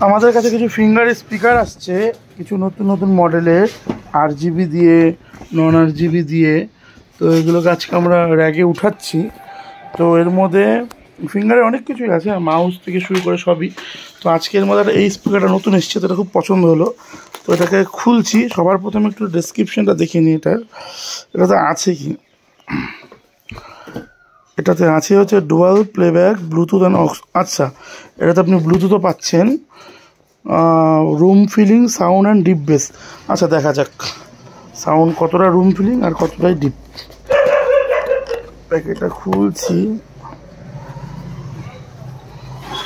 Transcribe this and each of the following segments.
আমাদের কাছে কিছু ফিঙ্গার স্পিকার আসছে, কিছু নতুন নতুন মডেলের, RGB দিয়ে, নন RGB দিয়ে। তো এগুলোকে আজকে আমরা র্যাগে উঠাচ্ছি। তো এর মধ্যে ফিঙ্গারে অনেক কিছুই আছে, মাউস থেকে শুরু করে সবই। তো আজকে এর মধ্যে এই স্পিকারটা নতুন এসছে, তো এটা খুব পছন্দ হলো। তো এটাকে খুলছি। সবার প্রথমে একটু ডেসক্রিপশানটা দেখে নিই এটাতে আছে কি। এটাতে আছে হচ্ছে dual playback, bluetooth and aux. আচ্ছা, এটাতে আপনি ব্লুটুথও পাচ্ছেন, room filling, sound and deep bass. আচ্ছা, দেখা যাক সাউন্ড কতটা রুম ফিলিং আর কতটাই ডিপ। প্যাকেটটা খুলছি।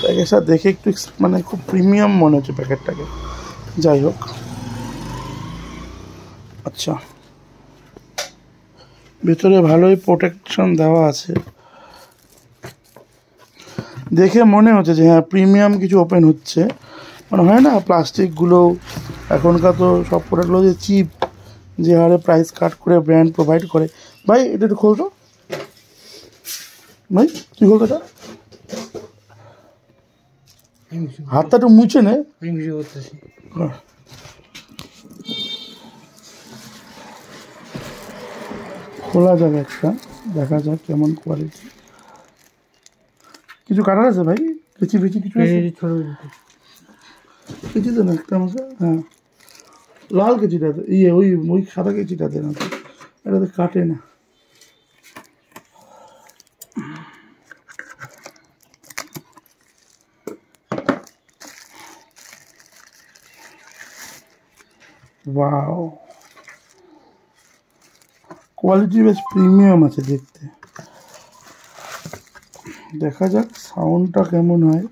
প্যাকেটটা দেখে একটু মানে খুব প্রিমিয়াম মনে হচ্ছে প্যাকেটটাকে। যাই হোক, আচ্ছা, ভেতরে ভালোই প্রোটেকশন দেওয়া আছে। দেখে মনে হচ্ছে যে হ্যাঁ, প্রিমিয়াম কিছু ওপেন হচ্ছে। মানে হয় না প্লাস্টিকগুলো এখনকার তো সব প্রোডাক্টগুলো যে চিপ, যে হারে প্রাইস কাট করে ব্র্যান্ড প্রোভাইড করে। ভাই এটা একটু খোলতো, ভাই তুই খোলতো এটা, হাতটা একটু মুছে নে। খোলা যাবে একটা, দেখা যাক কেমন কোয়ালিটি। কিছু কাটার আছে ভাই, কেচি ফেচি কিছু কেচি দেন একটা আমাকে। হ্যাঁ, লাল কেচিটাতে, ওই ওই সাদা কেচিটাতে না, এটাতে কাটে না। ওয়াও, কোয়ালিটি বেশ প্রিমিয়াম আছে দেখতে। দেখা যাক সাউন্ডটা কেমন হয়।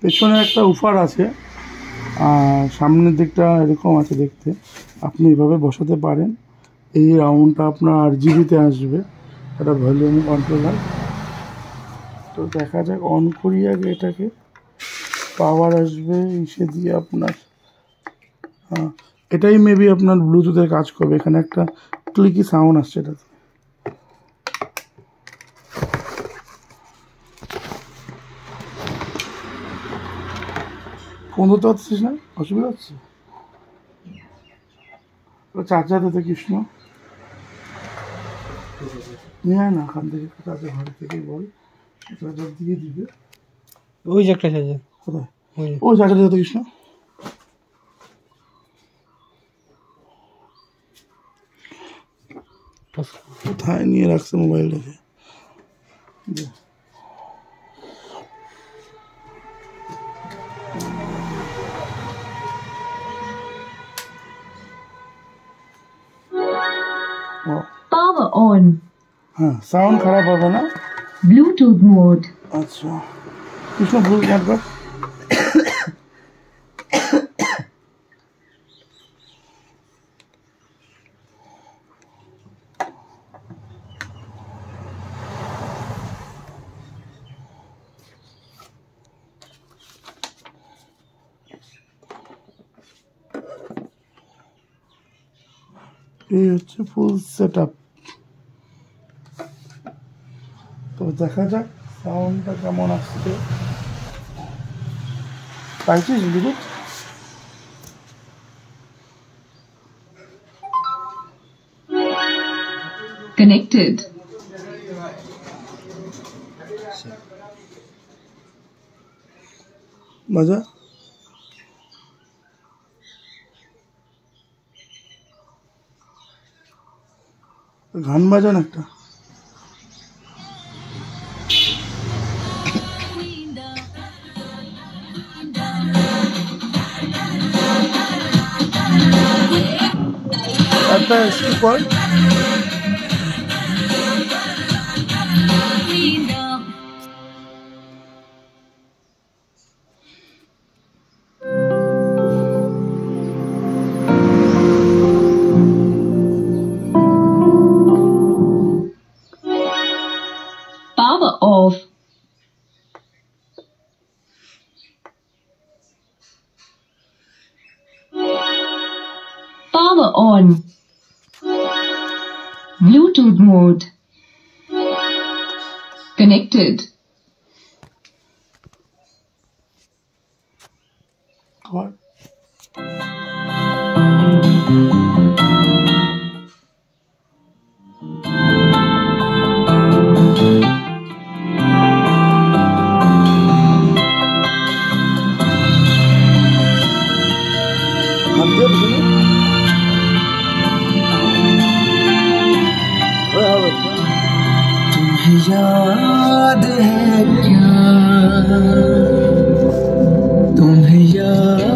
পেছনে একটা উফার আছে আর সামনের দিকটা এরকম আছে দেখতে। আপনি এভাবে বসাতে পারেন। এই রাউন্ডটা আপনার RGBতে আসবে, এটা ভলিউম কন্ট্রোলার। তো দেখা যাক, অন করি আগে এটাকে। পাওয়ার আসবে ইসে দিয়ে আপনার, হ্যাঁ এটাই মেবি আপনার ব্লুটুথের কাজ করবে। এখানে একটা ক্লিকি সাউন্ড আসছে এটাতে। ফোন ধরতে পারছিস না, অসুবিধা হচ্ছে? চার্জার দিতে কৃষ্ণ নিয়ে আয় না ওখান থেকে, চার্জার ঘর থেকেই বল, চার্জার দিয়ে দিবে। ওই যে একটা চার্জার, কোথায়? ওই চার্জার দিতে কৃষ্ণ। কোথায় নিয়ে রাখছে মোবাইলটাকে? Power on. হ্যাঁ, সাউন্ড খারাপ হবে না। Bluetooth mode. আচ্ছা, কৃষ্ণ ব্লুটুথ একবার। এই হচ্ছে ফুল সেট আপ। তো দেখা যাক সাউন্ডটা কেমন আসছে। পাইছিস ব্লুটুথ? Connected. বাজা, গান বাজান একটা। একটা স্কিপ কর। Power off. Power on. Bluetooth mode. Connected. আবার হাত দিয়ে বসে নে। হবে तुम्हें याद है क्या, तुम्हें याद